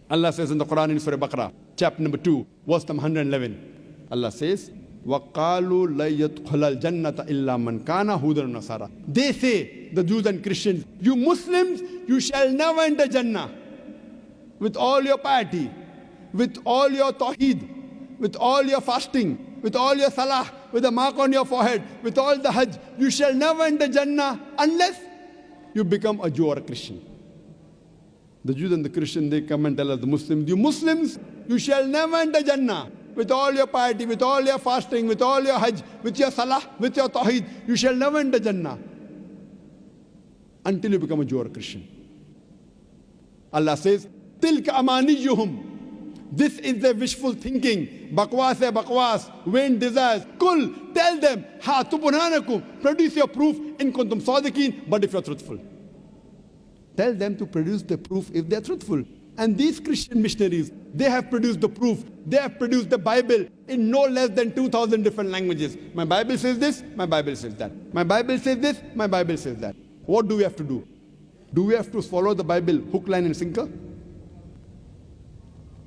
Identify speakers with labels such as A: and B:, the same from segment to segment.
A: Allah says in the Quran in Surah Baqarah, chapter number 2, verse number 111. Allah says, وَقَالُوا لَن يَدْخُلَ الْجَنَّةَ إِلَّا مَنْ كَانَ هُودًا وَنَصَارَى. They say, the Jews and Christians, you Muslims, you shall never enter Jannah. With all your piety, with all your tawheed, with all your fasting, with all your salah, with a mark on your forehead, with all the hajj, you shall never enter Jannah unless you become a Jew or a Christian. The Jews and the Christians, they come and tell us, the Muslims, you Muslims, you shall never enter Jannah. With all your piety, with all your fasting, with all your hajj, with your salah, with your tawheed, you shall never enter Jannah until you become a Jew or a Christian. Allah says, Tilka amaniyuhum. This is their wishful thinking. Bakwas hai bakwas, vain desires. Kul, tell them, Hatu burhanakum, produce your proof in kuntum sadiqeen, but if you're truthful. Tell them to produce the proof if they're truthful. And these Christian missionaries, they have produced the proof. They have produced the Bible in no less than 2,000 different languages. My Bible says this, my Bible says that. My Bible says this, my Bible says that. What do we have to do? Do we have to follow the Bible hook, line and sinker?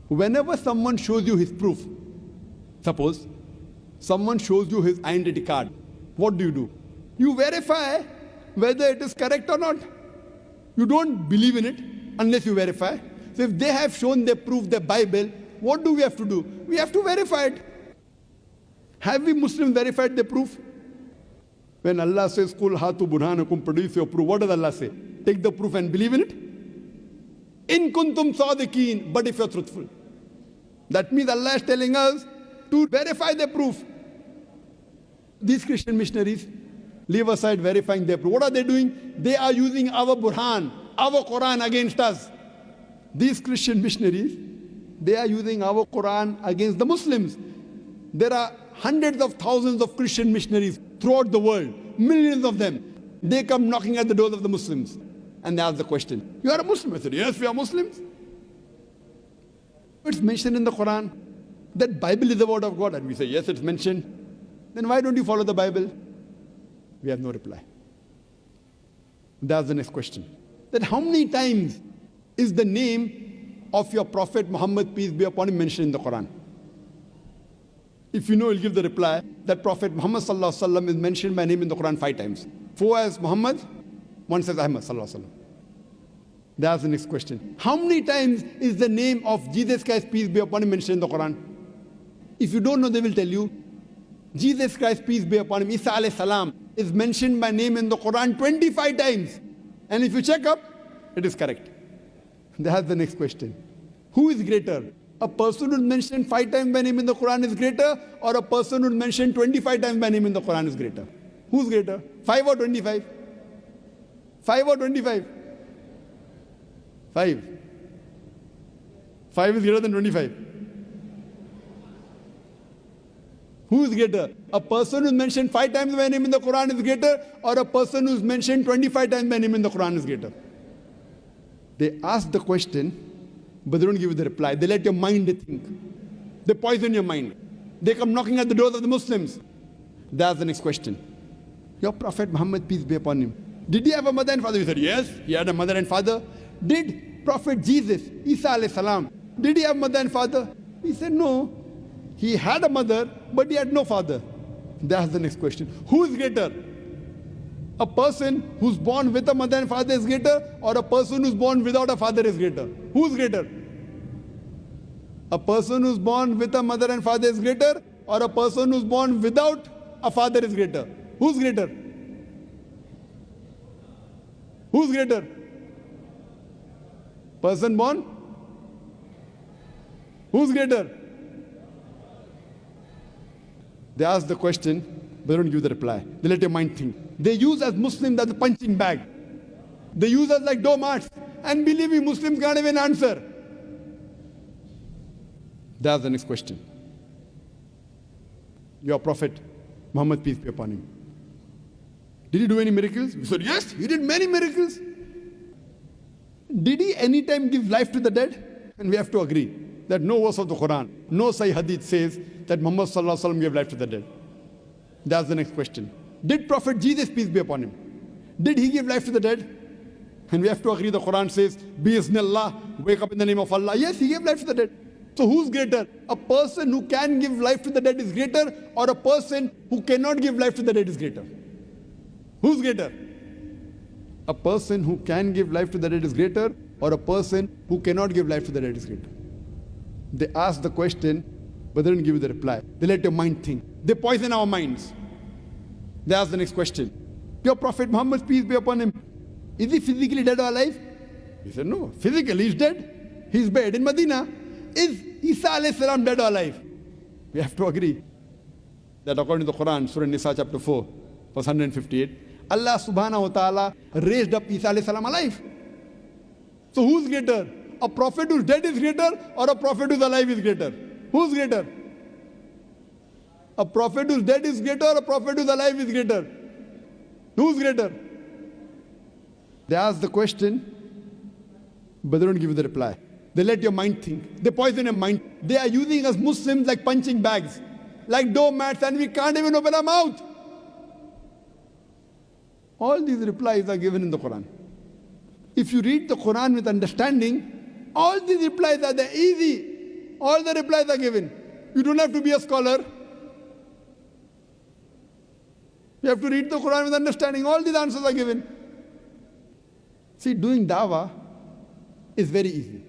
A: Whenever someone shows you his proof, suppose someone shows you his identity card, what do? You verify whether it is correct or not. You don't believe in it unless you verify. So if they have shown their proof, their Bible, what do we have to do? We have to verify it. Have we Muslims verified their proof? When Allah says, Kul hatu burhanakum, produce your proof, what does Allah say? Take the proof and believe in it? In kuntum sadiqeen, but if you're truthful. That means Allah is telling us to verify their proof. These Christian missionaries, leave aside verifying their proof. What are they doing? They are using our Burhan, our Quran against us. These Christian missionaries, they are using our Quran against the Muslims. There are hundreds of thousands of Christian missionaries throughout the world, millions of them. They come knocking at the doors of the Muslims and they ask the question, you are a Muslim? I said, yes, we are Muslims. It's mentioned in the Quran that Bible is the word of God, and we say, yes, it's mentioned. Then why don't you follow the Bible? We have no reply. That's the next question. That how many times is the name of your Prophet Muhammad, peace be upon him, mentioned in the Quran? If you know, you'll give the reply that Prophet Muhammad sallallahu alaihi wasallam is mentioned by name in the Quran 5 times. 4 as Muhammad, 1 says Ahmad sallallahu alaihi wasallam. That's the next question. How many times is the name of Jesus Christ, peace be upon him, mentioned in the Quran? If you don't know, they will tell you. Jesus Christ, peace be upon him, Isa alayhi salam, is mentioned by name in the Quran 25 times. And if you check up, it is correct. That's the next question. Who is greater? A person who is mentioned 5 times by name in the Quran is greater, or a person who is mentioned 25 times by name in the Quran is greater? Who's greater? 5 or 25? 5 or 25? 5. 5 is greater than 25. Who is greater? A person who is mentioned 5 times by name in the Quran is greater, or a person who is mentioned 25 times by name in the Quran is greater? They ask the question, but they don't give you the reply. They let your mind think. They poison your mind. They come knocking at the doors of the Muslims. That's the next question. Your Prophet Muhammad, peace be upon him, did he have a mother and father? We said, yes, he had a mother and father. Did Prophet Jesus, Isa alayhi salam, did he have mother and father? We said, no. He had a mother, but he had no father. That's the next question. Who is greater? A person who's born with a mother and father is greater, or a person who's born without a father is greater? Who's greater? A person who's born with a mother and father is greater, or a person who's born without a father is greater? Who's greater? Who's greater? Person born? Who's greater? They ask the question, but they don't give the reply. They let your mind think. They use as Muslims as a punching bag. They use us like doormats. And believe me, Muslims can't even answer. That's the next question. Your Prophet, Muhammad, peace be upon him, did he do any miracles? We said, yes, he did many miracles. Did he anytime give life to the dead? And we have to agree that no verse of the Quran, no Sahih Hadith says that Muhammad sallallahu alaihi wasallam gave life to the dead. That's the next question. Did Prophet Jesus, peace be upon him, did he give life to the dead? And we have to agree the Quran says, Bi-Iznillah, wake up in the name of Allah. Yes, He gave life to the dead. So who's greater? A person who can give life to the dead is greater, or a person who cannot give life to the dead is greater? Who's greater? A person who can give life to the dead is greater, or a person who cannot give life to the dead is greater? They ask the question, but they don't give you the reply. They let your mind think. They poison our minds. They ask the next question. Your Prophet Muhammad, peace be upon him, is he physically dead or alive? He said, no, physically he's dead. He's buried in Medina. Is Isa alayhi salam dead or alive? We have to agree that according to the Quran, Surah Nisa chapter 4, verse 158, Allah subhanahu wa ta'ala raised up Isa alayhi salam alive. So who's greater? A prophet who's dead is greater, or a prophet who's alive is greater? Who's greater? A prophet who's dead is greater, or a prophet who's alive is greater? Who's greater? They ask the question, but they don't give you the reply. They let your mind think. They poison your mind. They are using us Muslims like punching bags, like doormats, and we can't even open our mouth. All these replies are given in the Quran. If you read the Quran with understanding, all these replies are there, easy. All the replies are given. You don't have to be a scholar. You have to read the Quran with understanding. All these answers are given. See, doing dawah is very easy.